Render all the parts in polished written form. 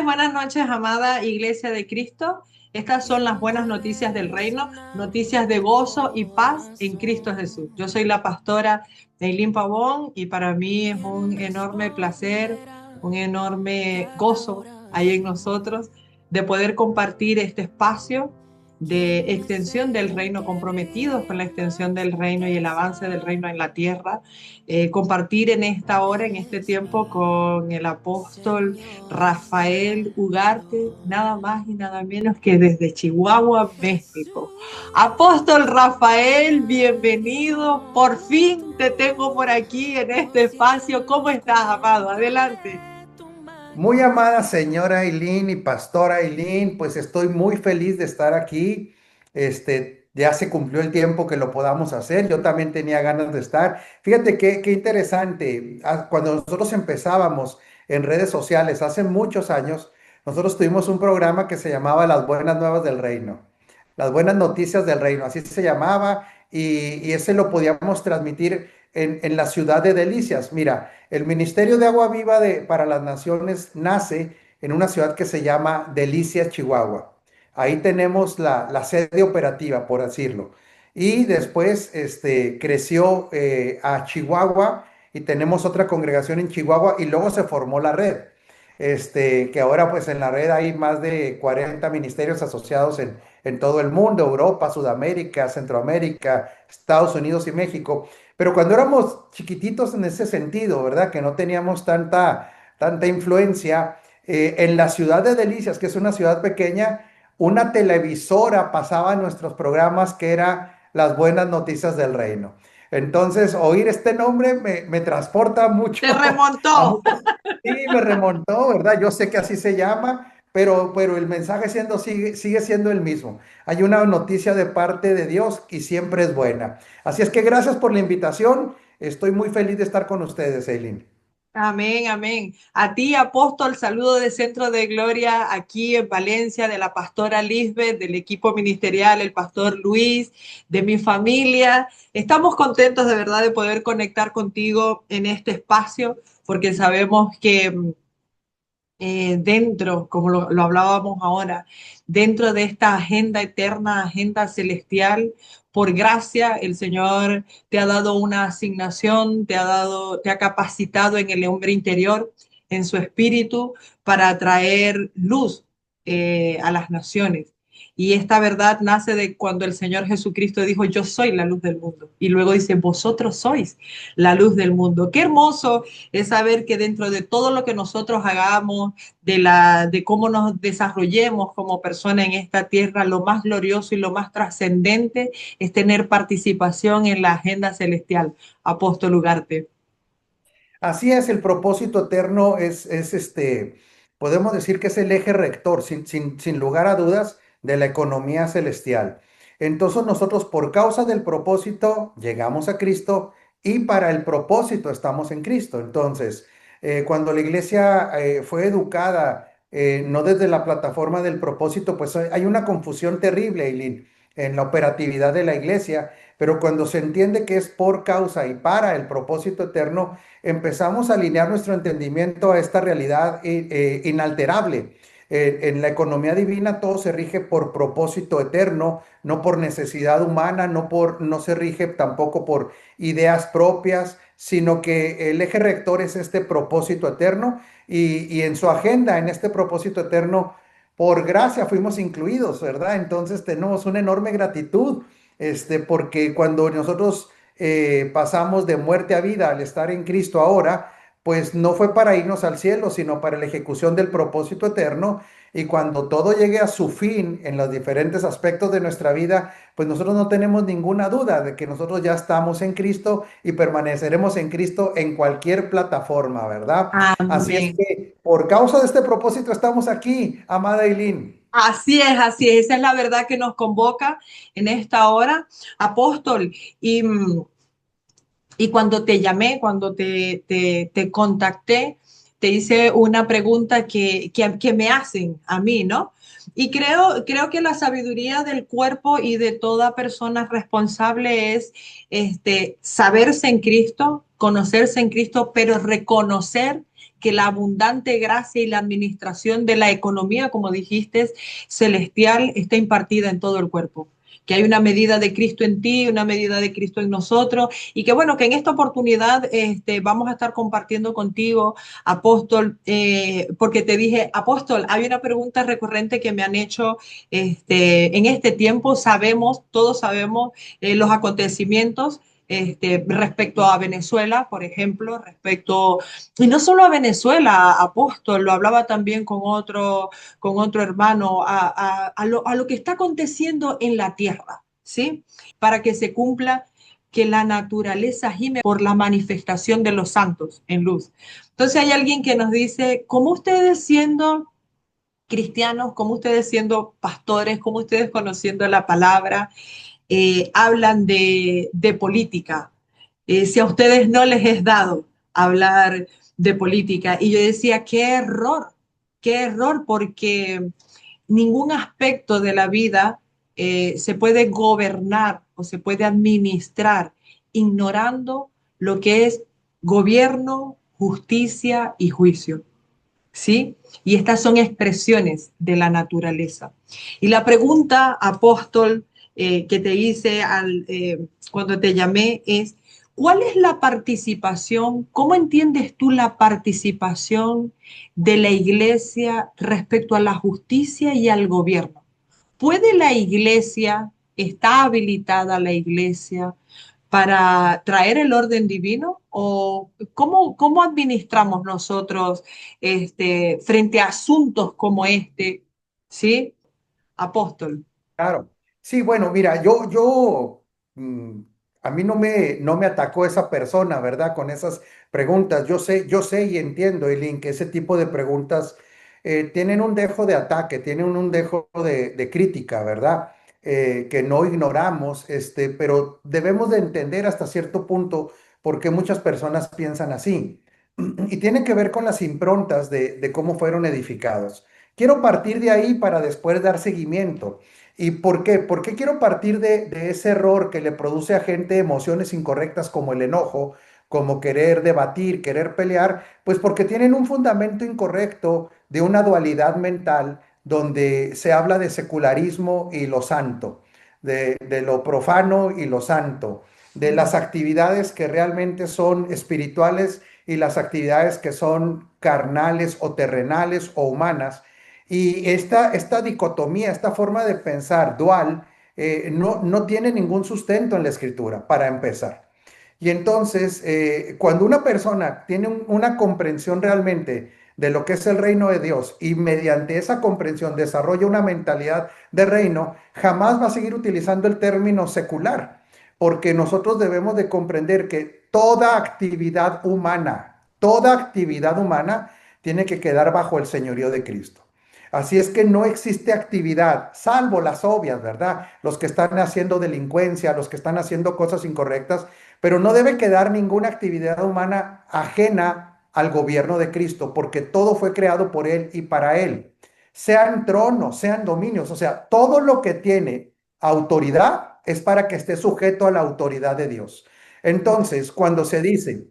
buenas noches, amada Iglesia de Cristo. Estas son las buenas noticias del reino, noticias de gozo y paz en Cristo Jesús. Yo soy la pastora Eileen Pavón y para mí es un enorme placer, un enorme gozo ahí en nosotros de poder compartir este espacio de extensión del reino, comprometidos con la extensión del reino y el avance del reino en la tierra. Compartir en esta hora, en este tiempo, con el apóstol Rafael Ugarte, nada más y nada menos que desde Chihuahua, México. Apóstol Rafael, bienvenido. Por fin te tengo por aquí en este espacio. ¿Cómo estás, amado? Adelante. Muy amada señora Eileen y pastora Eileen, pues estoy muy feliz de estar aquí. Ya se cumplió el tiempo que lo podamos hacer. Yo también tenía ganas de estar. Fíjate qué interesante. Cuando nosotros empezábamos en redes sociales hace muchos años, nosotros tuvimos un programa que se llamaba Las Buenas Nuevas del Reino, Las Buenas Noticias del Reino, así se llamaba, y ese lo podíamos transmitir en la ciudad de Delicias. Mira. El Ministerio de Agua Viva para las Naciones nace en una ciudad que se llama Delicias, Chihuahua. Ahí tenemos la sede operativa, por decirlo. Y después creció a Chihuahua y tenemos otra congregación en Chihuahua y luego se formó la red. Que ahora pues en la red hay más de 40 ministerios asociados en todo el mundo, Europa, Sudamérica, Centroamérica, Estados Unidos y México. Pero cuando éramos chiquititos en ese sentido, ¿verdad? Que no teníamos tanta influencia, en la ciudad de Delicias, que es una ciudad pequeña, una televisora pasaba nuestros programas que era Las Buenas Noticias del Reino. Entonces, oír este nombre me transporta Te mucho a remontó. muchos. Sí, me remontó, ¿verdad? Yo sé que así se llama, pero el mensaje sigue siendo el mismo. Hay una noticia de parte de Dios y siempre es buena. Así es que gracias por la invitación. Estoy muy feliz de estar con ustedes, Eileen. Amén, amén. A ti, apóstol, saludo de Centro de Gloria aquí en Valencia, de la pastora Lisbeth, del equipo ministerial, el pastor Luis, de mi familia. Estamos contentos de verdad de poder conectar contigo en este espacio, porque sabemos que dentro, como lo hablábamos ahora, dentro de esta agenda eterna, agenda celestial, por gracia, el Señor te ha dado una asignación, te ha capacitado en el hombre interior, en su espíritu, para traer luz a las naciones. Y esta verdad nace de cuando el Señor Jesucristo dijo, yo soy la luz del mundo. Y luego dice, vosotros sois la luz del mundo. Qué hermoso es saber que dentro de todo lo que nosotros hagamos, de cómo nos desarrollemos como persona en esta tierra, lo más glorioso y lo más trascendente es tener participación en la agenda celestial. Apóstol Ugarte. Así es, el propósito eterno podemos decir que es el eje rector, sin lugar a dudas, de la economía celestial. Entonces nosotros por causa del propósito llegamos a Cristo y para el propósito estamos en Cristo. Entonces, cuando la iglesia fue educada, no desde la plataforma del propósito, pues hay una confusión terrible, Eileen, en la operatividad de la iglesia, pero cuando se entiende que es por causa y para el propósito eterno, empezamos a alinear nuestro entendimiento a esta realidad inalterable. En la economía divina todo se rige por propósito eterno, no por necesidad humana, no se rige tampoco por ideas propias, sino que el eje rector es este propósito eterno y en su agenda, en este propósito eterno, por gracia fuimos incluidos, ¿verdad? Entonces tenemos una enorme gratitud, porque cuando nosotros pasamos de muerte a vida al estar en Cristo ahora, pues no fue para irnos al cielo, sino para la ejecución del propósito eterno. Y cuando todo llegue a su fin en los diferentes aspectos de nuestra vida, pues nosotros no tenemos ninguna duda de que nosotros ya estamos en Cristo y permaneceremos en Cristo en cualquier plataforma, ¿verdad? Así es Amén. que por causa de este propósito estamos aquí, amada Eileen. Así es, así es. Esa es la verdad que nos convoca en esta hora, apóstol. Y cuando te llamé, cuando te contacté, te hice una pregunta que me hacen a mí, ¿no? Y creo que la sabiduría del cuerpo y de toda persona responsable es saberse en Cristo, conocerse en Cristo, pero reconocer que la abundante gracia y la administración de la economía, como dijiste, celestial, está impartida en todo el cuerpo. Que hay una medida de Cristo en ti, una medida de Cristo en nosotros, y que bueno, que en esta oportunidad vamos a estar compartiendo contigo, apóstol, porque te dije, apóstol, hay una pregunta recurrente que me han hecho en este tiempo, todos sabemos los acontecimientos respecto a Venezuela, por ejemplo, y no solo a Venezuela, apóstol, lo hablaba también con otro hermano, a lo que está aconteciendo en la tierra, ¿sí? Para que se cumpla que la naturaleza gime por la manifestación de los santos en luz. Entonces hay alguien que nos dice, ¿cómo ustedes siendo cristianos, como ustedes siendo pastores, como ustedes conociendo la palabra, hablan de política? Si a ustedes no les es dado hablar de política. Y yo decía, qué error, porque ningún aspecto de la vida se puede gobernar o se puede administrar ignorando lo que es gobierno, justicia y juicio. ¿Sí? Y estas son expresiones de la naturaleza. Y la pregunta, apóstol, que te hice cuando te llamé es, ¿cuál es la participación? ¿Cómo entiendes tú la participación de la iglesia respecto a la justicia y al gobierno? ¿Puede la iglesia, está habilitada la iglesia para traer el orden divino? ¿O cómo administramos nosotros frente a asuntos como este? ¿Sí? Apóstol. Claro. Sí, bueno, mira, mm, a mí no me atacó esa persona, ¿verdad? Con esas preguntas. Yo sé y entiendo, Eileen, que ese tipo de preguntas tienen un dejo de ataque, tienen un dejo de crítica, ¿verdad? Que no ignoramos, pero debemos de entender hasta cierto punto por qué muchas personas piensan así. Y tiene que ver con las improntas de cómo fueron edificados. Quiero partir de ahí para después dar seguimiento. ¿Y por qué? ¿Por qué quiero partir de ese error que le produce a gente emociones incorrectas como el enojo, como querer debatir, querer pelear? Pues porque tienen un fundamento incorrecto de una dualidad mental donde se habla de secularismo y lo santo, de lo profano y lo santo, de las actividades que realmente son espirituales y las actividades que son carnales o terrenales o humanas. Y esta dicotomía, esta forma de pensar dual, no tiene ningún sustento en la escritura, para empezar. Y entonces, cuando una persona tiene una comprensión realmente de lo que es el reino de Dios y mediante esa comprensión desarrolla una mentalidad de reino, jamás va a seguir utilizando el término secular, porque nosotros debemos de comprender que toda actividad humana tiene que quedar bajo el señorío de Cristo. Así es que no existe actividad, salvo las obvias, ¿verdad? Los que están haciendo delincuencia, los que están haciendo cosas incorrectas, pero no debe quedar ninguna actividad humana ajena al gobierno de Cristo, porque todo fue creado por Él y para Él. Sean tronos, sean dominios, o sea, todo lo que tiene autoridad es para que esté sujeto a la autoridad de Dios. Entonces, cuando se dice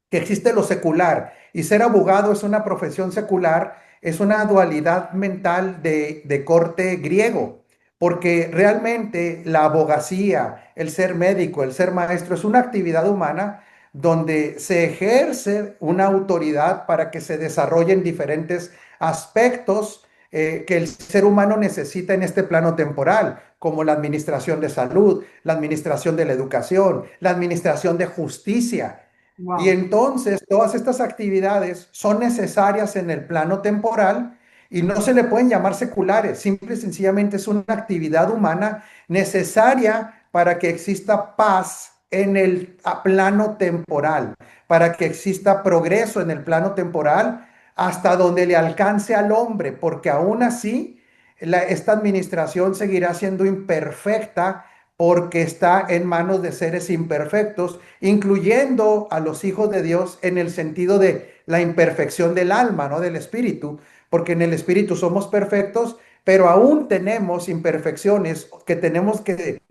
que existe lo secular y ser abogado es una profesión secular, es una dualidad mental de corte griego, porque realmente la abogacía, el ser médico, el ser maestro es una actividad humana donde se ejerce una autoridad para que se desarrollen diferentes aspectos que el ser humano necesita en este plano temporal, como la administración de salud, la administración de la educación, la administración de justicia. Y Wow. entonces todas estas actividades son necesarias en el plano temporal y no se le pueden llamar seculares, simple y sencillamente es una actividad humana necesaria para que exista paz en el plano temporal, para que exista progreso en el plano temporal hasta donde le alcance al hombre, porque aún así esta administración seguirá siendo imperfecta porque está en manos de seres imperfectos, incluyendo a los hijos de Dios en el sentido de la imperfección del alma, no del espíritu, porque en el espíritu somos perfectos, pero aún tenemos imperfecciones que tenemos que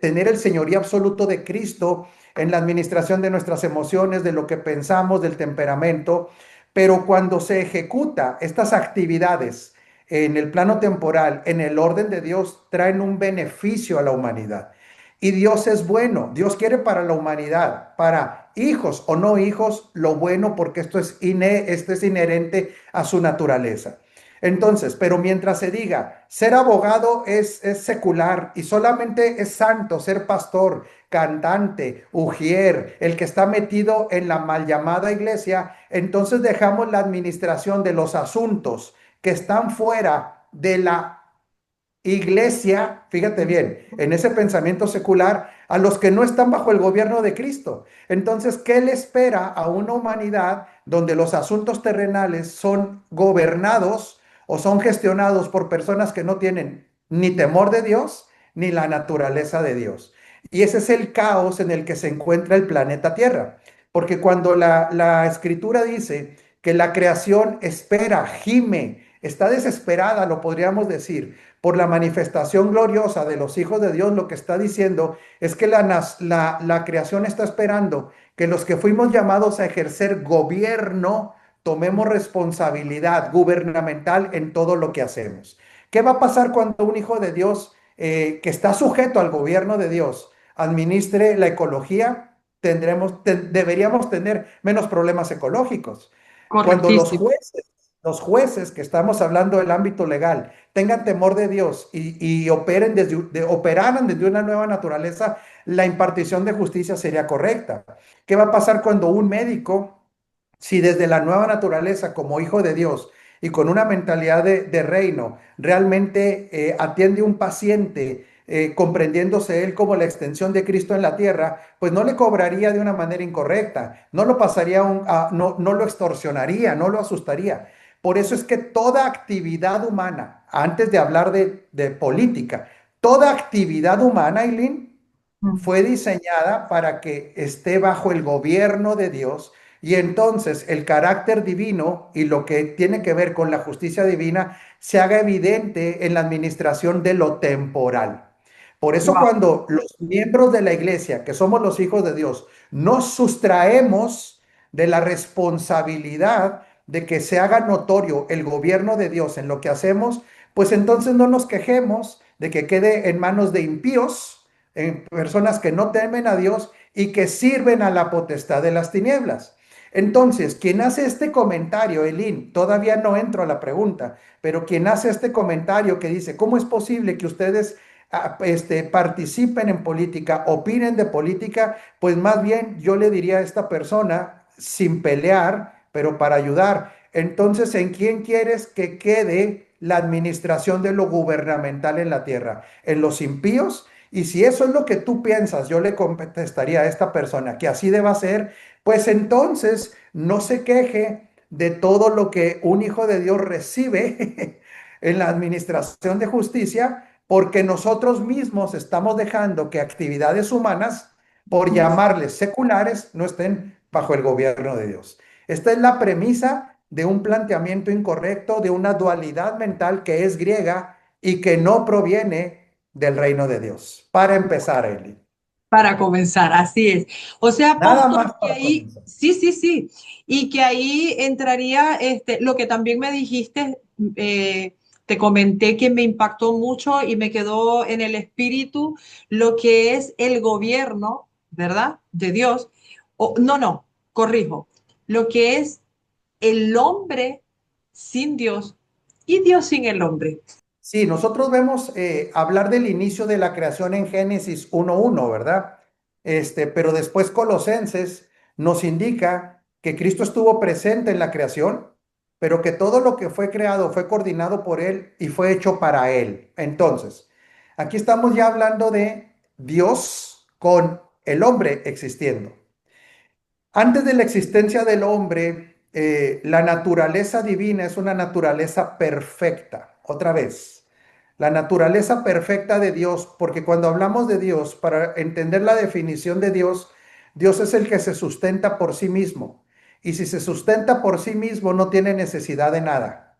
tener el señorío absoluto de Cristo en la administración de nuestras emociones, de lo que pensamos, del temperamento, Pero cuando se ejecuta estas actividades en el plano temporal, en el orden de Dios, traen un beneficio a la humanidad. Y Dios es bueno, Dios quiere para la humanidad, para hijos o no hijos, lo bueno, porque esto es inherente a su naturaleza. Entonces, pero mientras se diga, ser abogado es secular y solamente es santo ser pastor, cantante, ujier, el que está metido en la mal llamada iglesia, entonces dejamos la administración de los asuntos que están fuera de la iglesia, fíjate bien, en ese pensamiento secular, a los que no están bajo el gobierno de Cristo. Entonces, ¿qué le espera a una humanidad donde los asuntos terrenales son gobernados o son gestionados por personas que no tienen ni temor de Dios ni la naturaleza de Dios? Y ese es el caos en el que se encuentra el planeta Tierra. Porque cuando la escritura dice que la creación espera, gime, está desesperada, lo podríamos decir, por la manifestación gloriosa de los hijos de Dios, lo que está diciendo es que la creación está esperando que los que fuimos llamados a ejercer gobierno tomemos responsabilidad gubernamental en todo lo que hacemos. ¿Qué va a pasar cuando un hijo de Dios que está sujeto al gobierno de Dios administre la ecología? Deberíamos tener menos problemas ecológicos. Cuando Correctísimo. los jueces que estamos hablando del ámbito legal tengan temor de Dios y operaran desde una nueva naturaleza, la impartición de justicia sería correcta. ¿Qué va a pasar cuando un médico, si desde la nueva naturaleza como hijo de Dios y con una mentalidad de reino, realmente atiende un paciente, comprendiéndose él como la extensión de Cristo en la tierra, pues no le cobraría de una manera incorrecta, no lo pasaría, no lo extorsionaría, no lo asustaría? Por eso es que toda actividad humana, antes de hablar de política, toda actividad humana, Aileen, fue diseñada para que esté bajo el gobierno de Dios, y entonces el carácter divino y lo que tiene que ver con la justicia divina se haga evidente en la administración de lo temporal. Por eso Wow. cuando los miembros de la iglesia, que somos los hijos de Dios, nos sustraemos de la responsabilidad de que se haga notorio el gobierno de Dios en lo que hacemos, pues entonces no nos quejemos de que quede en manos de impíos, en personas que no temen a Dios y que sirven a la potestad de las tinieblas. Entonces, quien hace este comentario, Elín, todavía no entro a la pregunta, pero quien hace este comentario que dice, ¿cómo es posible que ustedes participen en política, opinen de política? Pues más bien yo le diría a esta persona, sin pelear, pero para ayudar. Entonces, ¿en quién quieres que quede la administración de lo gubernamental en la tierra? ¿En los impíos? Y si eso es lo que tú piensas, yo le contestaría a esta persona que así deba ser, pues entonces no se queje de todo lo que un hijo de Dios recibe en la administración de justicia, porque nosotros mismos estamos dejando que actividades humanas, por llamarles seculares, no estén bajo el gobierno de Dios. Esta es la premisa de un planteamiento incorrecto, de una dualidad mental que es griega y que no proviene del reino de Dios. Para empezar, Eli. Para comenzar, así es. O sea, Nada pastor, más que para ahí, comenzar. sí, sí, sí, y que ahí entraría lo que también me dijiste, te comenté que me impactó mucho y me quedó en el espíritu lo que es el gobierno, ¿verdad? De Dios. O, no, no, corrijo, lo que es el hombre sin Dios y Dios sin el hombre. Sí, nosotros vemos hablar del inicio de la creación en Génesis 1:1, ¿verdad? Pero después Colosenses nos indica que Cristo estuvo presente en la creación, pero que todo lo que fue creado fue coordinado por Él y fue hecho para Él. Entonces, aquí estamos ya hablando de Dios con el hombre existiendo. Antes de la existencia del hombre, la naturaleza divina es una naturaleza perfecta. Otra vez, la naturaleza perfecta de Dios, porque cuando hablamos de Dios, para entender la definición de Dios, Dios es el que se sustenta por sí mismo. Y si se sustenta por sí mismo, no tiene necesidad de nada,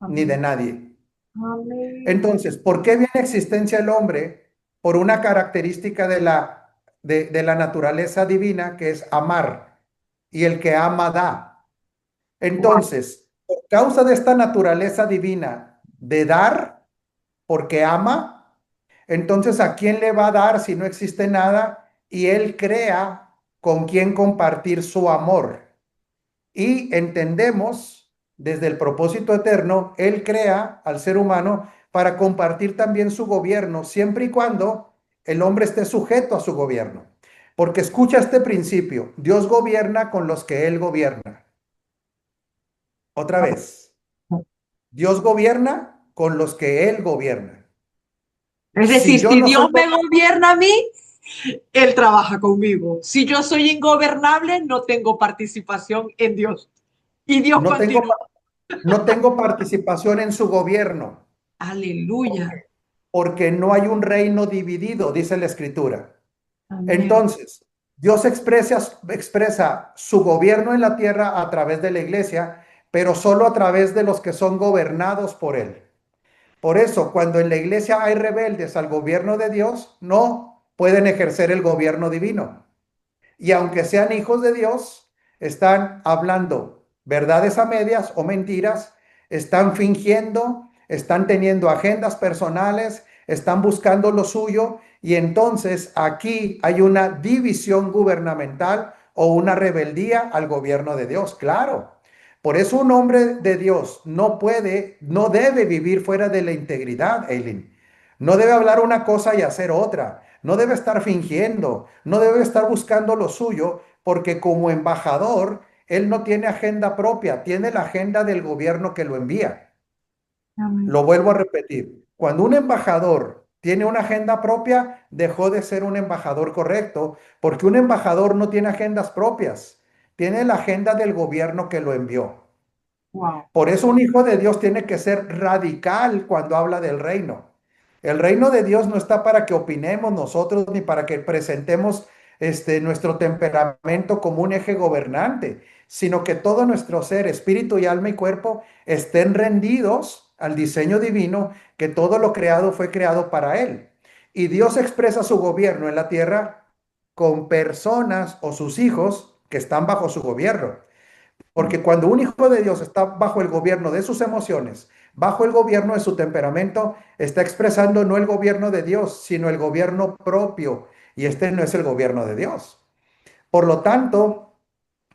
ni de Amén. nadie. Amén. Entonces, ¿por qué viene a existencia el hombre? Por una característica de la naturaleza divina, que es amar. Y el que ama da. Wow. Entonces, por causa de esta naturaleza divina de dar, porque ama, entonces ¿a quién le va a dar si no existe nada? Y él crea con quién compartir su amor. Y entendemos desde el propósito eterno, él crea al ser humano para compartir también su gobierno, siempre y cuando el hombre esté sujeto a su gobierno. Porque escucha este principio, Dios gobierna con los que él gobierna. Otra vez, Dios gobierna con los que él gobierna. Es Si decir, yo si no soy, Dios me gobierna a mí, Él trabaja conmigo. Si yo soy ingobernable, no tengo participación en Dios. Y Dios no tengo, continúa. no tengo participación en su gobierno, Aleluya. porque no hay un reino dividido, dice la escritura. Amén. Entonces, Dios expresa su gobierno en la tierra a través de la iglesia, pero solo a través de los que son gobernados por él. Por eso, cuando en la iglesia hay rebeldes al gobierno de Dios, no pueden ejercer el gobierno divino. Y aunque sean hijos de Dios, están hablando verdades a medias o mentiras, están fingiendo, están teniendo agendas personales, están buscando lo suyo y entonces aquí hay una división gubernamental o una rebeldía al gobierno de Dios, claro. Por eso un hombre de Dios no puede, no debe vivir fuera de la integridad, Eileen. No debe hablar una cosa y hacer otra. No debe estar fingiendo, no debe estar buscando lo suyo, porque como embajador, él no tiene agenda propia, tiene la agenda del gobierno que lo envía. Amén. Lo vuelvo a repetir. Cuando un embajador tiene una agenda propia, dejó de ser un embajador correcto, porque un embajador no tiene agendas propias, tiene la agenda del gobierno que lo envió. Wow. Por eso un hijo de Dios tiene que ser radical cuando habla del reino. El reino de Dios no está para que opinemos nosotros ni para que presentemos nuestro temperamento como un eje gobernante, sino que todo nuestro ser, espíritu y alma y cuerpo estén rendidos al diseño divino, que todo lo creado fue creado para Él. Y Dios expresa su gobierno en la tierra con personas o sus hijos que están bajo su gobierno. Porque cuando un hijo de Dios está bajo el gobierno de sus emociones, bajo el gobierno de su temperamento, está expresando no el gobierno de Dios, sino el gobierno propio. Y este no es el gobierno de Dios. Por lo tanto,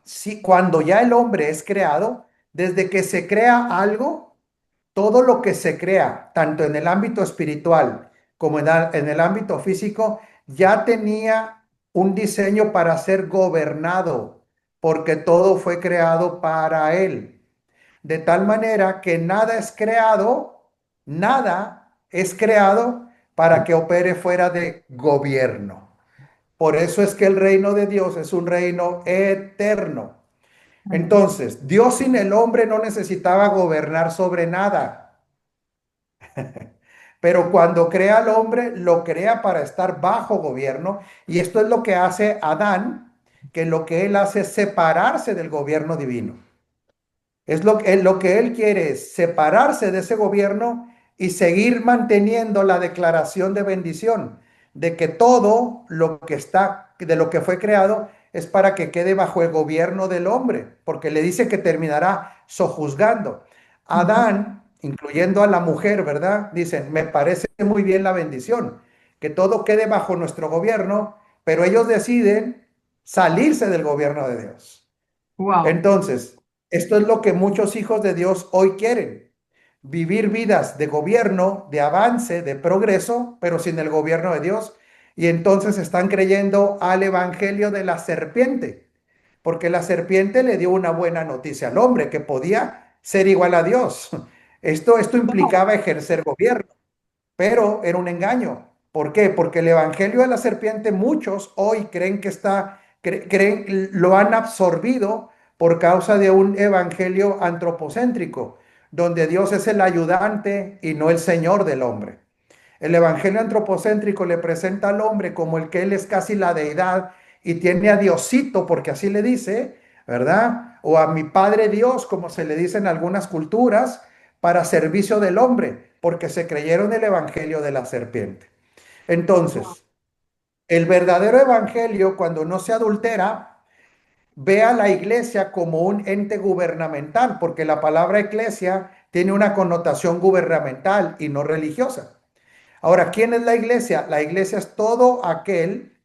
si cuando ya el hombre es creado, desde que se crea algo, todo lo que se crea, tanto en el ámbito espiritual como en el ámbito físico, ya tenía un diseño para ser gobernado, porque todo fue creado para él. De tal manera que nada es creado para que opere fuera de gobierno. Por eso es que el reino de Dios es un reino eterno. Amén. Entonces, Dios sin el hombre no necesitaba gobernar sobre nada. Pero cuando crea al hombre, lo crea para estar bajo gobierno. Y esto es lo que hace Adán, que lo que él hace es separarse del gobierno divino. Es lo que él quiere es separarse de ese gobierno y seguir manteniendo la declaración de bendición, de que todo lo que está, de lo que fue creado, es para que quede bajo el gobierno del hombre, porque le dice que terminará sojuzgando. Ujú. Adán, incluyendo a la mujer, ¿verdad? Dicen, me parece muy bien la bendición, que todo quede bajo nuestro gobierno, pero ellos deciden salirse del gobierno de Dios. Wow. Entonces, esto es lo que muchos hijos de Dios hoy quieren, vivir vidas de gobierno, de avance, de progreso, pero sin el gobierno de Dios. Y entonces están creyendo al evangelio de la serpiente, porque la serpiente le dio una buena noticia al hombre, que podía ser igual a Dios. Esto implicaba ejercer gobierno, pero era un engaño. ¿Por qué? Porque el evangelio de la serpiente muchos hoy creen que creen, lo han absorbido por causa de un evangelio antropocéntrico, donde Dios es el ayudante y no el señor del hombre. El evangelio antropocéntrico le presenta al hombre como el que él es casi la deidad y tiene a Diosito, porque así le dice, ¿verdad? O a mi Padre Dios, como se le dice en algunas culturas, para servicio del hombre, porque se creyeron el evangelio de la serpiente. Entonces, el verdadero evangelio, cuando no se adultera, ve a la iglesia como un ente gubernamental, porque la palabra iglesia tiene una connotación gubernamental y no religiosa. Ahora, ¿quién es la iglesia? La iglesia es todo aquel,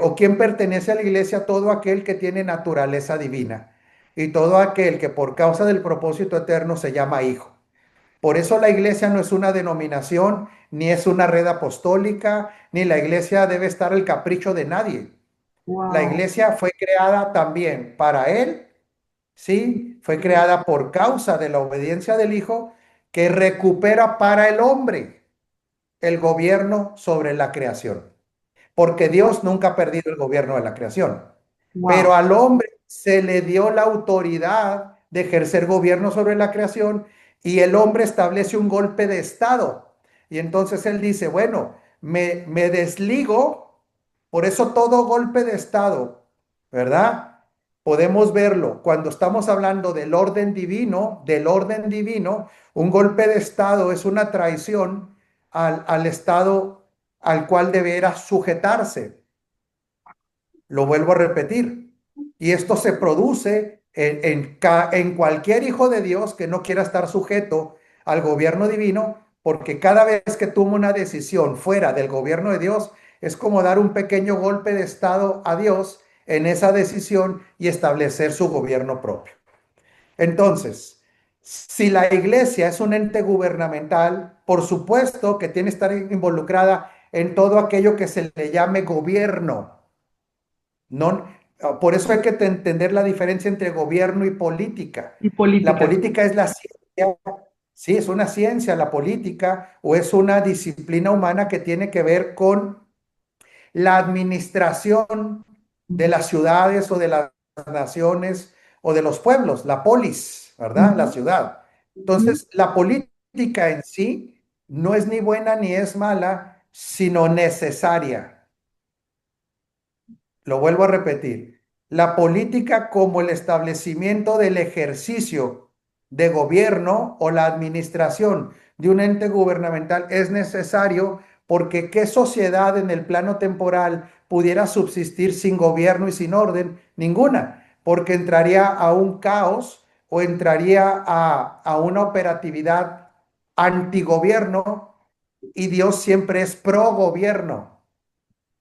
o quien pertenece a la iglesia, todo aquel que tiene naturaleza divina y todo aquel que por causa del propósito eterno se llama hijo. Por eso la iglesia no es una denominación, ni es una red apostólica, ni la iglesia debe estar al capricho de nadie. La Wow, iglesia fue creada también para él, ¿sí? Fue creada por causa de la obediencia del hijo que recupera para el hombre el gobierno sobre la creación, porque Dios nunca ha perdido el gobierno de la creación, pero wow, al hombre se le dio la autoridad de ejercer gobierno sobre la creación y el hombre establece un golpe de estado. Y entonces él dice, bueno, me desligo, por eso todo golpe de estado, ¿verdad? Podemos verlo cuando estamos hablando del orden divino, un golpe de estado es una traición al estado al cual deberá sujetarse. Lo vuelvo a repetir. Y esto se produce en cualquier hijo de Dios que no quiera estar sujeto al gobierno divino, porque cada vez que toma una decisión fuera del gobierno de Dios, es como dar un pequeño golpe de estado a Dios en esa decisión y establecer su gobierno propio. Entonces, si la iglesia es un ente gubernamental, por supuesto que tiene que estar involucrada en todo aquello que se le llame gobierno. No, por eso hay que entender la diferencia entre gobierno y política. y La política. política es la ciencia, sí, es una ciencia, la política, o es una disciplina humana que tiene que ver con la administración de las ciudades o de las naciones o de los pueblos, la polis, ¿verdad? La Ujú, ciudad. ujú. Entonces, la política en sí no es ni buena ni es mala, sino necesaria. Lo vuelvo a repetir. La política como el establecimiento del ejercicio de gobierno o la administración de un ente gubernamental es necesario porque ¿qué sociedad en el plano temporal pudiera subsistir sin gobierno y sin orden? Ninguna, porque entraría a un caos o entraría a una operatividad antigobierno y Dios siempre es pro gobierno,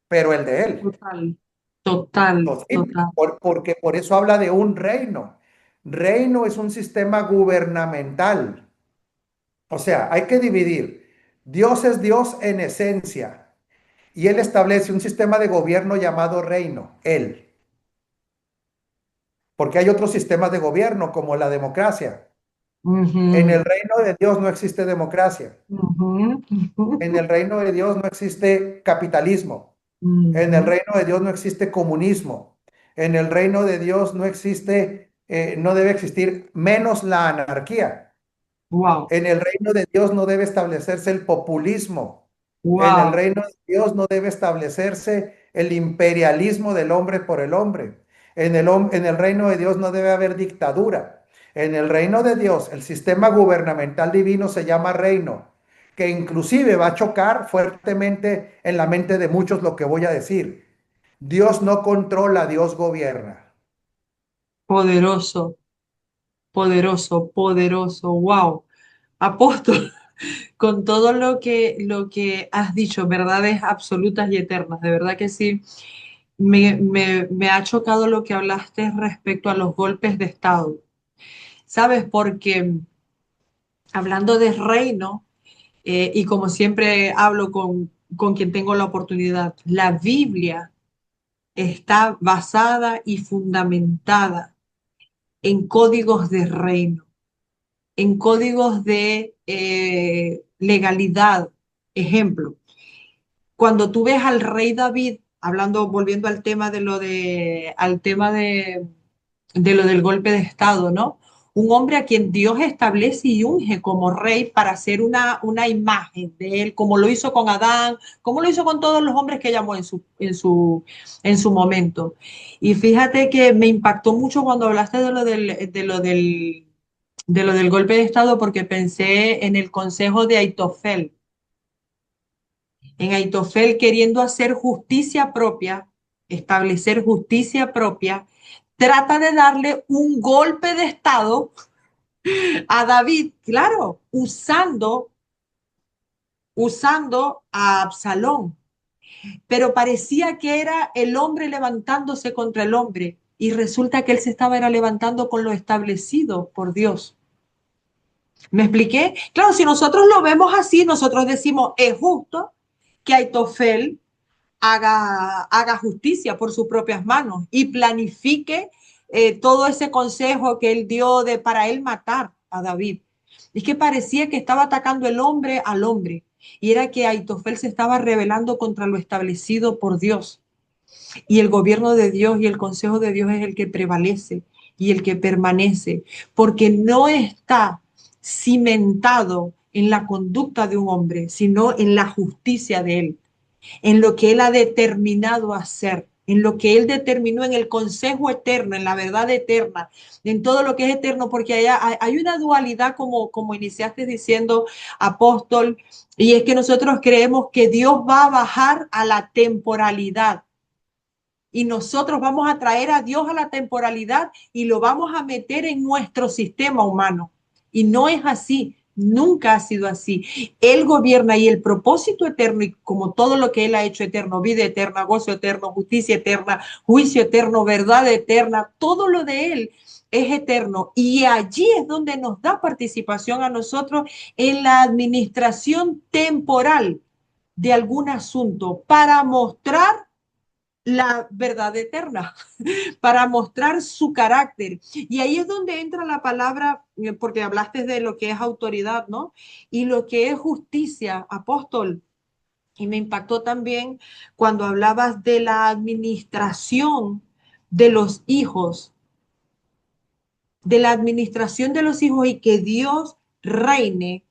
pero el de Él. Total, total, Sí, total. porque por eso habla de un reino. Reino es un sistema gubernamental. O sea, hay que dividir. Dios es Dios en esencia y Él establece un sistema de gobierno llamado reino, Él. Porque hay otros sistemas de gobierno como la democracia. En Ujú, el reino de Dios no existe democracia. ujú, En ujú, el reino de Dios no existe capitalismo. En el ujú. reino de Dios no existe comunismo. En el reino de Dios no existe, no debe existir menos la anarquía. Wow, En el reino de Dios no debe establecerse el populismo. En el wow, reino de Dios no debe establecerse el imperialismo del hombre por el hombre. En el reino de Dios no debe haber dictadura. En el reino de Dios, el sistema gubernamental divino se llama reino, que inclusive va a chocar fuertemente en la mente de muchos lo que voy a decir. Dios no controla, Dios gobierna. poderoso, poderoso, poderoso, wow. Apóstol, con todo lo que has dicho, verdades absolutas y eternas, de verdad que sí, me ha chocado lo que hablaste respecto a los golpes de Estado. ¿Sabes? Porque hablando de reino, y como siempre hablo con quien tengo la oportunidad, la Biblia está basada y fundamentada en códigos de reino, en códigos de legalidad. Ejemplo, cuando tú ves al rey David, hablando, volviendo al tema al tema de lo del golpe de Estado, ¿no? Un hombre a quien Dios establece y unge como rey para hacer una imagen de él, como lo hizo con Adán, como lo hizo con todos los hombres que llamó en su momento. Y fíjate que me impactó mucho cuando hablaste de lo del golpe de Estado, porque pensé en el consejo de Aitofel, en Aitofel queriendo hacer justicia propia, establecer justicia propia, trata de darle un golpe de estado a David, claro, usando a Absalón, pero parecía que era el hombre levantándose contra el hombre y resulta que él se estaba era levantando con lo establecido por Dios. ¿Me expliqué? Claro, si nosotros lo vemos así, nosotros decimos, es justo que Aitofel haga justicia por sus propias manos y planifique todo ese consejo que él dio para él matar a David. Es que parecía que estaba atacando el hombre al hombre y era que Aitofel se estaba rebelando contra lo establecido por Dios. Y el gobierno de Dios y el consejo de Dios es el que prevalece y el que permanece, porque no está cimentado en la conducta de un hombre, sino en la justicia de él, en lo que él ha determinado hacer, en lo que él determinó en el consejo eterno, en la verdad eterna, en todo lo que es eterno, porque hay una dualidad como iniciaste diciendo, apóstol, y es que nosotros creemos que Dios va a bajar a la temporalidad y nosotros vamos a traer a Dios a la temporalidad y lo vamos a meter en nuestro sistema humano. Y no es así, nunca ha sido así. Él gobierna y el propósito eterno, y como todo lo que Él ha hecho eterno, vida eterna, gozo eterno, justicia eterna, juicio eterno, verdad eterna, todo lo de Él es eterno. Y allí es donde nos da participación a nosotros en la administración temporal de algún asunto para mostrar la verdad eterna, para mostrar su carácter. Y ahí es donde entra la palabra, porque hablaste de lo que es autoridad, ¿no? Y lo que es justicia, apóstol. Y me impactó también cuando hablabas de la administración de los hijos, de la administración de los hijos y que Dios reine.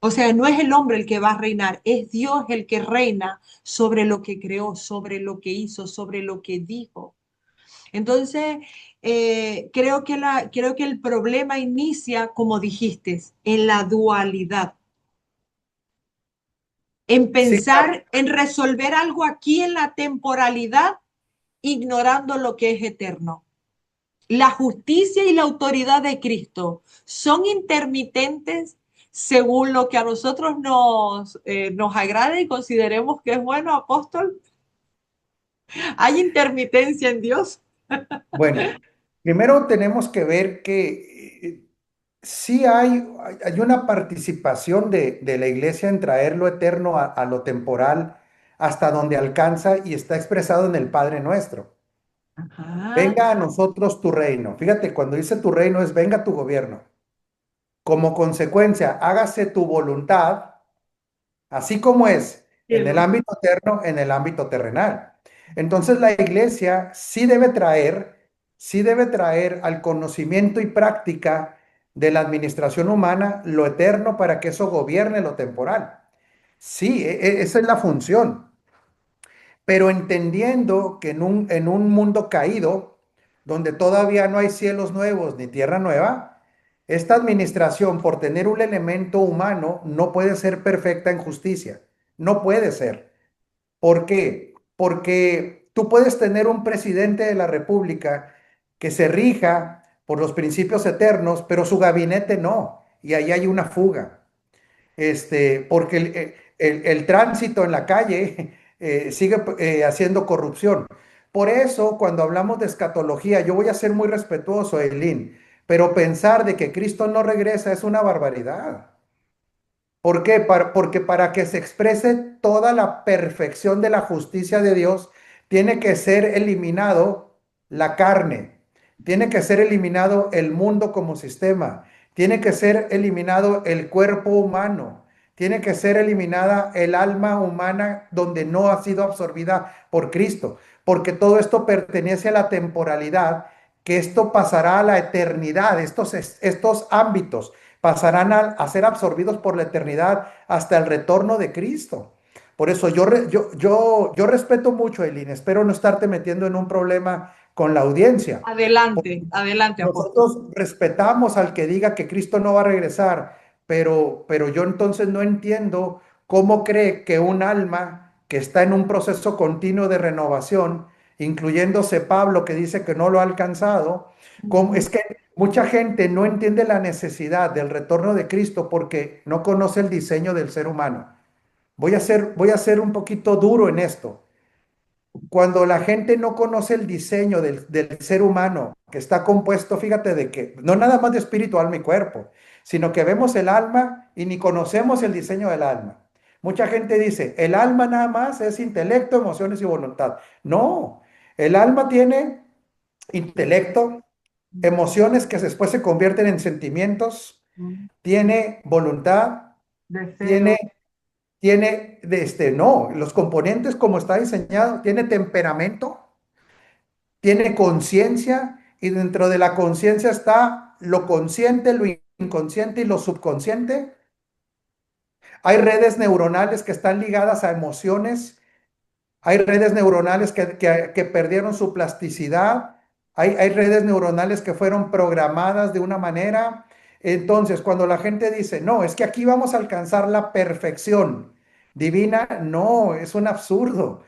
O sea, no es el hombre el que va a reinar, es Dios el que reina sobre lo que creó, sobre lo que hizo, sobre lo que dijo. Entonces, creo que el problema inicia, como dijiste, en la dualidad, en Sí, claro. pensar en resolver algo aquí en la temporalidad, ignorando lo que es eterno. La justicia y la autoridad de Cristo son intermitentes según lo que a nosotros nos agrade y consideremos que es bueno, apóstol. ¿Hay intermitencia en Dios? Bueno, primero tenemos que ver que sí hay una participación de la iglesia en traer lo eterno a lo temporal hasta donde alcanza y está expresado en el Padre Nuestro. Ajá, Venga a nosotros tu reino. Fíjate, cuando dice tu reino es venga tu gobierno. Como consecuencia, hágase tu voluntad, así como es en el cielo. ámbito eterno, en el ámbito terrenal. Entonces la iglesia sí debe traer al conocimiento y práctica de la administración humana lo eterno para que eso gobierne lo temporal. Sí, esa es la función, pero entendiendo que en un mundo caído, donde todavía no hay cielos nuevos ni tierra nueva, esta administración, por tener un elemento humano, no puede ser perfecta en justicia. No puede ser. ¿Por qué? Porque tú puedes tener un presidente de la República que se rija por los principios eternos, pero su gabinete no. Y ahí hay una fuga. Porque el tránsito en la calle sigue haciendo corrupción. Por eso, cuando hablamos de escatología, yo voy a ser muy respetuoso, Eileen, pero pensar de que Cristo no regresa es una barbaridad. ¿Por qué? Porque para que se exprese toda la perfección de la justicia de Dios, tiene que ser eliminado la carne, tiene que ser eliminado el mundo como sistema, tiene que ser eliminado el cuerpo humano, tiene que ser eliminada el alma humana donde no ha sido absorbida por Cristo, porque todo esto pertenece a la temporalidad, que esto pasará a la eternidad, estos ámbitos pasarán a ser absorbidos por la eternidad hasta el retorno de Cristo. Por eso yo respeto mucho, Eileen, espero no estarte metiendo en un problema con la audiencia. Adelante, adelante, apóstol. Nosotros respetamos al que diga que Cristo no va a regresar, pero yo entonces no entiendo cómo cree que un alma que está en un proceso continuo de renovación incluyéndose Pablo que dice que no lo ha alcanzado. Es que mucha gente no entiende la necesidad del retorno de Cristo porque no conoce el diseño del ser humano. Voy a ser un poquito duro en esto. Cuando la gente no conoce el diseño del ser humano, que está compuesto, fíjate, de que no nada más de espíritu, alma y cuerpo, sino que vemos el alma y ni conocemos el diseño del alma. Mucha gente dice, el alma nada más es intelecto, emociones y voluntad. No, el alma tiene intelecto, emociones que después se convierten en sentimientos, tiene voluntad, Deseo. tiene no, los componentes como está diseñado, tiene temperamento, tiene conciencia y dentro de la conciencia está lo consciente, lo inconsciente y lo subconsciente. Hay redes neuronales que están ligadas a emociones, hay redes neuronales que perdieron su plasticidad, hay redes neuronales que fueron programadas de una manera. Entonces, cuando la gente dice, no, es que aquí vamos a alcanzar la perfección divina, no, es un absurdo.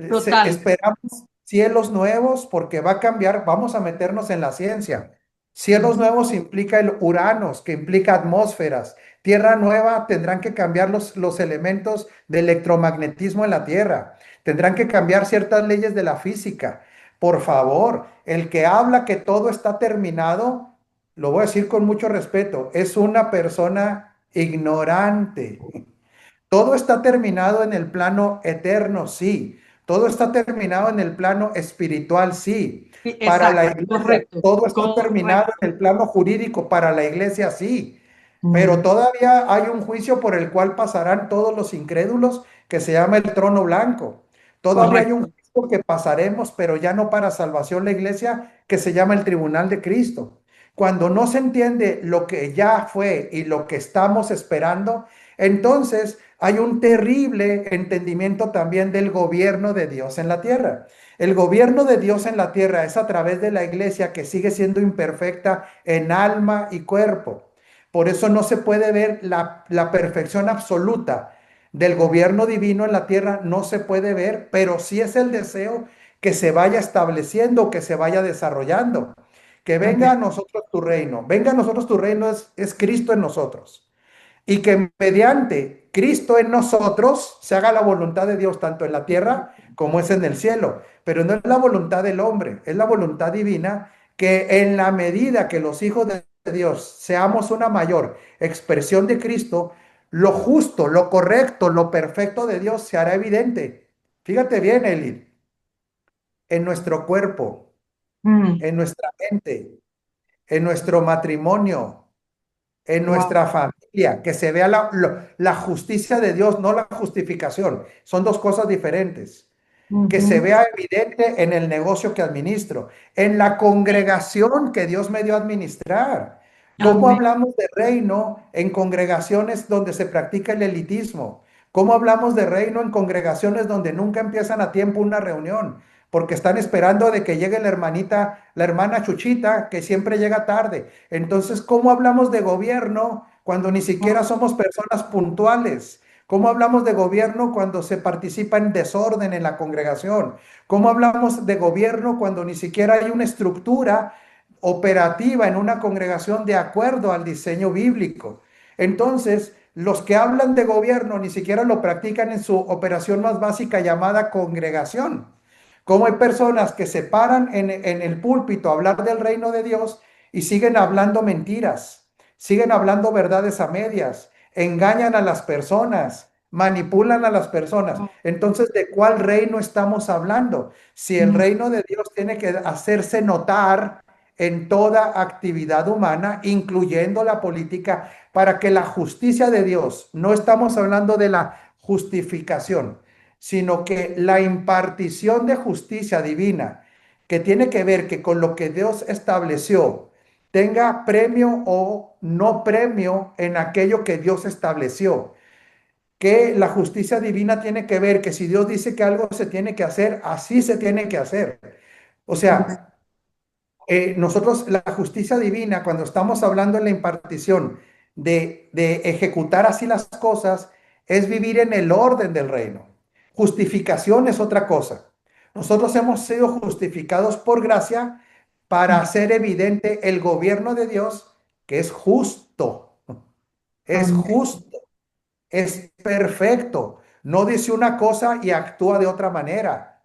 Total. Esperamos cielos nuevos porque va a cambiar, vamos a meternos en la ciencia. Cielos Ujú. nuevos implica el Uranos, que implica atmósferas. Tierra nueva tendrán que cambiar los elementos de electromagnetismo en la Tierra. Tendrán que cambiar ciertas leyes de la física. Por favor, el que habla que todo está terminado, lo voy a decir con mucho respeto, es una persona ignorante. Todo está terminado en el plano eterno, sí. Todo está terminado en el plano espiritual, sí. Sí, Para la exacto, iglesia, correcto, todo está terminado correcto. en el plano jurídico, para la iglesia, sí. Pero Mm, todavía hay un juicio por el cual pasarán todos los incrédulos, que se llama el trono blanco. Todavía hay un correcto. juicio que pasaremos, pero ya no para salvación la iglesia, que se llama el tribunal de Cristo. Cuando no se entiende lo que ya fue y lo que estamos esperando, entonces hay un terrible entendimiento también del gobierno de Dios en la tierra. El gobierno de Dios en la tierra es a través de la iglesia que sigue siendo imperfecta en alma y cuerpo. Por eso no se puede ver la perfección absoluta del gobierno divino en la tierra, no se puede ver, pero sí es el deseo que se vaya estableciendo, que se vaya desarrollando. Que venga a Amén. nosotros tu reino. Venga a nosotros tu reino es Cristo en nosotros y que mediante Cristo en nosotros se haga la voluntad de Dios tanto en la tierra como es en el cielo. Pero no es la voluntad del hombre, es la voluntad divina que en la medida que los hijos de Dios seamos una mayor expresión de Cristo, lo justo, lo correcto, lo perfecto de Dios se hará evidente. Fíjate bien, Eli, en nuestro cuerpo, Mm, en nuestra mente, en nuestro matrimonio, en wow. nuestra familia, que se vea la justicia de Dios, no la justificación. Son dos cosas diferentes. Que se Ujú. vea evidente en el negocio que administro, en la congregación que Dios me dio a administrar. ¿Cómo Amén. hablamos de reino en congregaciones donde se practica el elitismo? ¿Cómo hablamos de reino en congregaciones donde nunca empiezan a tiempo una reunión? Porque están esperando de que llegue la hermanita, la hermana Chuchita, que siempre llega tarde. Entonces, ¿cómo hablamos de gobierno cuando ni siquiera somos personas puntuales? ¿Cómo hablamos de gobierno cuando se participa en desorden en la congregación? ¿Cómo hablamos de gobierno cuando ni siquiera hay una estructura operativa en una congregación de acuerdo al diseño bíblico? Entonces, los que hablan de gobierno ni siquiera lo practican en su operación más básica llamada congregación. Como hay personas que se paran en el púlpito a hablar del reino de Dios y siguen hablando mentiras, siguen hablando verdades a medias, engañan a las personas, manipulan a las personas. Entonces, ¿de cuál reino estamos hablando? Si el Mm, reino de Dios tiene que hacerse notar en toda actividad humana, incluyendo la política, para que la justicia de Dios, no estamos hablando de la justificación, sino que la impartición de justicia divina, que tiene que ver que con lo que Dios estableció, tenga premio o no premio en aquello que Dios estableció. Que la justicia divina tiene que ver que si Dios dice que algo se tiene que hacer, así se tiene que hacer. O amén. sea, nosotros la justicia divina, cuando estamos hablando en la impartición de ejecutar así las cosas, es vivir en el orden del reino. Justificación es otra cosa. Nosotros hemos sido justificados por gracia para hacer evidente el gobierno de Dios, que es Amén. justo, es perfecto. No dice una cosa y actúa de otra manera.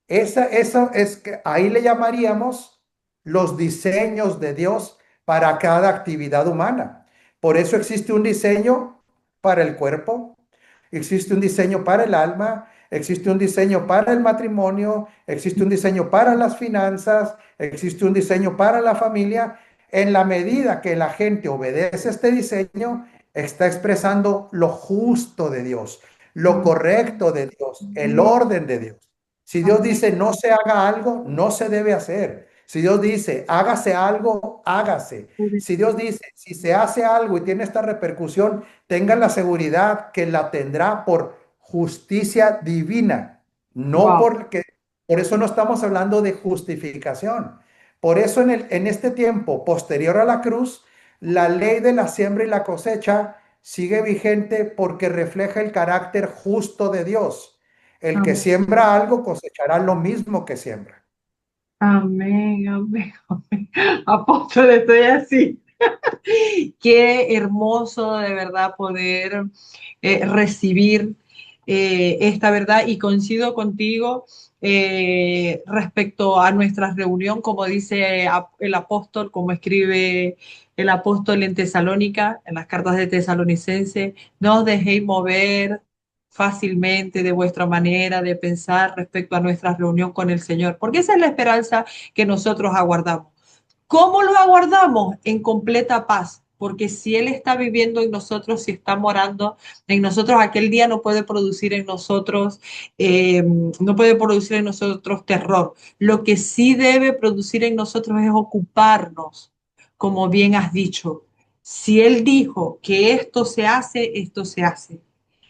Esa es que ahí le llamaríamos los diseños de Dios para cada actividad humana. Por eso existe un diseño para el cuerpo, existe un diseño para el alma, existe un diseño para el matrimonio, existe un diseño para las finanzas, existe un diseño para la familia. En la medida que la gente obedece este diseño, está expresando lo justo de Dios, lo Amén. correcto de Dios, el orden de Dios. Si Dios Amén. dice no se haga algo, no se debe hacer. Si Dios dice hágase algo, hágase. Si Dios dice si se hace algo y tiene esta repercusión, tengan la seguridad que la tendrá por justicia divina, no Wow. porque, por eso no estamos hablando de justificación. Por eso en este tiempo posterior a la cruz, la ley de la siembra y la cosecha sigue vigente porque refleja el carácter justo de Dios. El que Amén. siembra algo cosechará lo mismo que siembra. Amén. Amén. Amén. Apóstol, estoy así. Qué hermoso de verdad poder recibir esta verdad y coincido contigo respecto a nuestra reunión, como dice el apóstol, como escribe el apóstol en Tesalónica, en las cartas de Tesalonicense, no os dejéis mover fácilmente de vuestra manera de pensar respecto a nuestra reunión con el Señor, porque esa es la esperanza que nosotros aguardamos. ¿Cómo lo aguardamos? En completa paz, porque si Él está viviendo en nosotros, si está morando en nosotros, aquel día no puede producir en nosotros, no puede producir en nosotros terror. Lo que sí debe producir en nosotros es ocuparnos, como bien has dicho. Si Él dijo que esto se hace, esto se hace.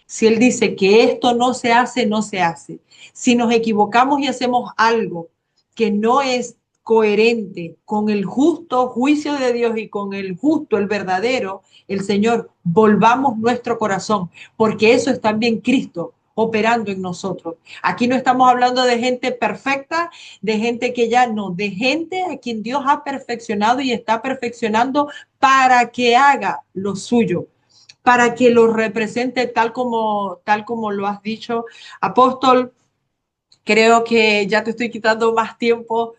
Si Él dice que esto no se hace, no se hace. Si nos equivocamos y hacemos algo que no es coherente con el justo juicio de Dios y con el justo, el verdadero, el Señor, volvamos nuestro corazón, porque eso es también Cristo operando en nosotros. Aquí no estamos hablando de gente perfecta, de gente que ya no, de gente a quien Dios ha perfeccionado y está perfeccionando para que haga lo suyo, para que lo represente tal como lo has dicho. Apóstol, creo que ya te estoy quitando más tiempo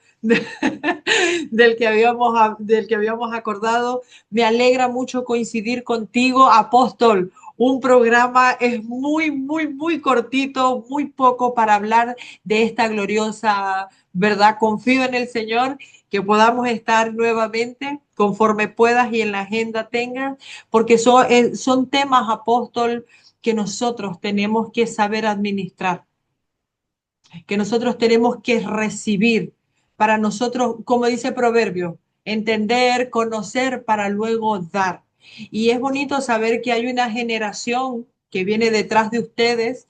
del que habíamos acordado. Me alegra mucho coincidir contigo, Apóstol. Un programa es muy, muy, muy cortito, muy poco para hablar de esta gloriosa verdad. Confío en el Señor que podamos estar nuevamente conforme puedas y en la agenda tengas, porque son temas, Apóstol, que nosotros tenemos que saber administrar, que nosotros tenemos que recibir para nosotros, como dice Proverbio, entender, conocer para luego dar. Y es bonito saber que hay una generación que viene detrás de ustedes,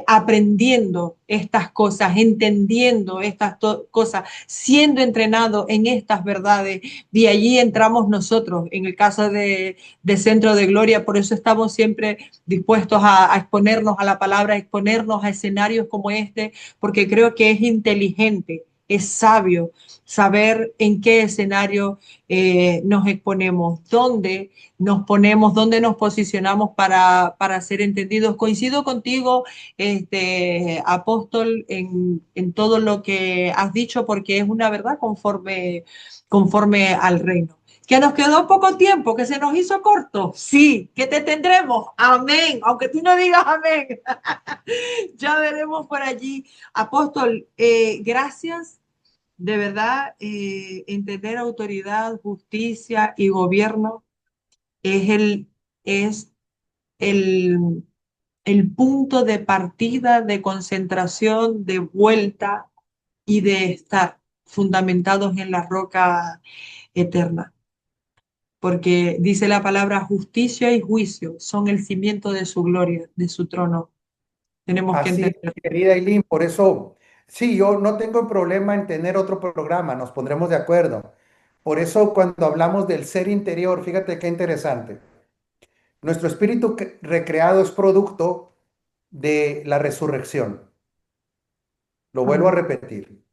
aprendiendo estas cosas, entendiendo estas cosas, siendo entrenado en estas verdades. De allí entramos nosotros, en el caso de Centro de Gloria, por eso estamos siempre dispuestos a exponernos a la palabra, a exponernos a escenarios como este, porque creo que es inteligente, es sabio saber en qué escenario nos exponemos, dónde nos ponemos, dónde nos posicionamos para ser entendidos. Coincido contigo, apóstol, en todo lo que has dicho, porque es una verdad conforme al reino. Que nos quedó poco tiempo, que se nos hizo corto. Sí, que te tendremos. Amén. Aunque tú no digas amén, ya veremos por allí. Apóstol, gracias. De verdad, entender autoridad, justicia y gobierno es es el, el punto de partida, de concentración, de vuelta y de estar fundamentados en la roca eterna, porque dice la palabra justicia y juicio son el cimiento de su gloria, de su trono. Tenemos que Así es, entender. querida Eileen, por eso, sí, yo no tengo problema en tener otro programa, nos pondremos de acuerdo. Por eso cuando hablamos del ser interior, fíjate qué interesante. Nuestro espíritu recreado es producto de la resurrección. Lo vuelvo a repetir.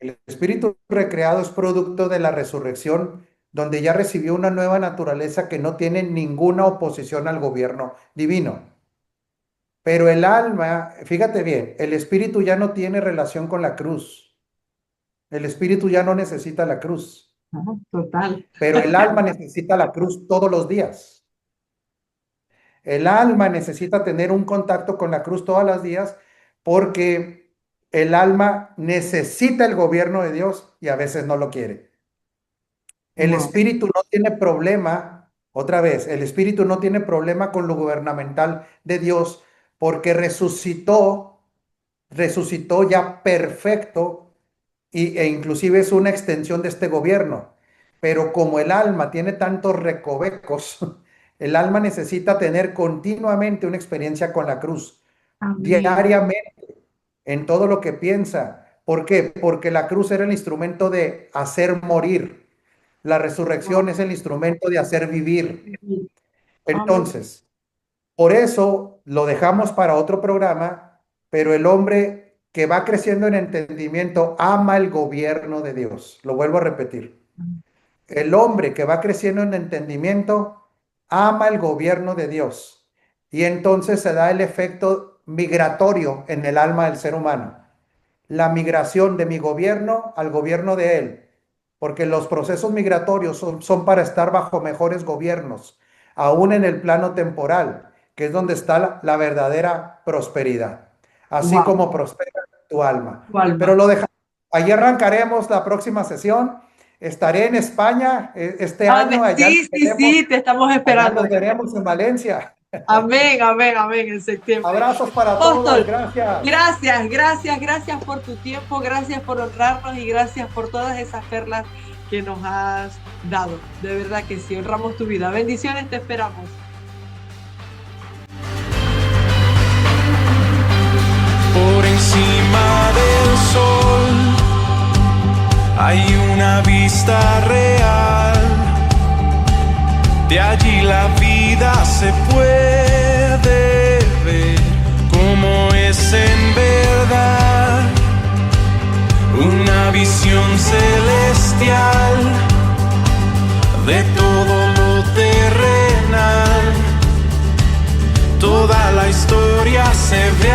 El espíritu recreado es producto de la resurrección, donde ya recibió una nueva naturaleza que no tiene ninguna oposición al gobierno divino. Pero el alma, fíjate bien, el espíritu ya no tiene relación con la cruz. El espíritu ya no necesita la cruz, Total. pero el alma necesita la cruz todos los días. El alma necesita tener un contacto con la cruz todos los días porque el alma necesita el gobierno de Dios y a veces no lo quiere. El Wow. espíritu no tiene problema, otra vez, el espíritu no tiene problema con lo gubernamental de Dios porque resucitó ya perfecto e inclusive es una extensión de este gobierno. Pero como el alma tiene tantos recovecos, el alma necesita tener continuamente una experiencia con la cruz, Amén. diariamente, en todo lo que piensa. ¿Por qué? Porque la cruz era el instrumento de hacer morir. La resurrección es el instrumento de hacer vivir. Amén. Entonces, por eso lo dejamos para otro programa, pero el hombre que va creciendo en entendimiento ama el gobierno de Dios. Lo vuelvo a repetir. El hombre que va creciendo en entendimiento ama el gobierno de Dios. Y entonces se da el efecto migratorio en el alma del ser humano. La migración de mi gobierno al gobierno de él. Porque los procesos migratorios son para estar bajo mejores gobiernos, aún en el plano temporal, que es donde está la verdadera prosperidad, así Wow. como prospera tu alma. Tu Pero alma. lo dejamos. Allí arrancaremos la próxima sesión. Estaré en España este Amén. año, Sí, sí, sí, te estamos allá esperando. nos veremos en Valencia. Amén, amén, amén, en septiembre. Abrazos para todos, Apóstol, gracias. gracias, gracias, gracias por tu tiempo, gracias por honrarnos y gracias por todas esas perlas que nos has dado. De verdad que sí, honramos tu vida. Bendiciones, te esperamos. Por encima del sol hay una vista real. De allí la vida se puede ver como es en verdad. Una visión celestial de todo lo terrenal. Toda la historia se ve